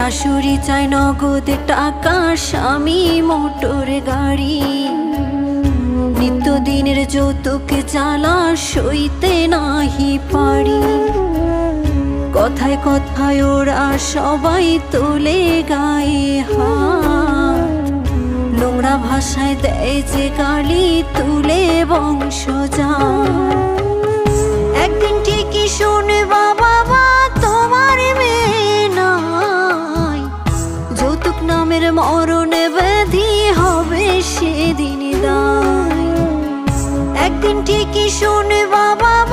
শাশুড়ি চায় নগদ টাকা, স্বামী মোটর গাড়ি। নিত্যদিনের যৌতুক জ্বালা সইতে নাহি পারি। কথায় কথায় ওরা সবাই তোলে গায়ে হাত, নোংরা ভাষায় দেয় যে গালি, তুলে বংশজাত। একদিন ঠিকই শুনবা বাবা তোমার মেয়ে নাই, যৌতুক নামের মরণ ব্যাধি হবে সেদিন দায়। একদিন ঠিকই শুনবা বাবা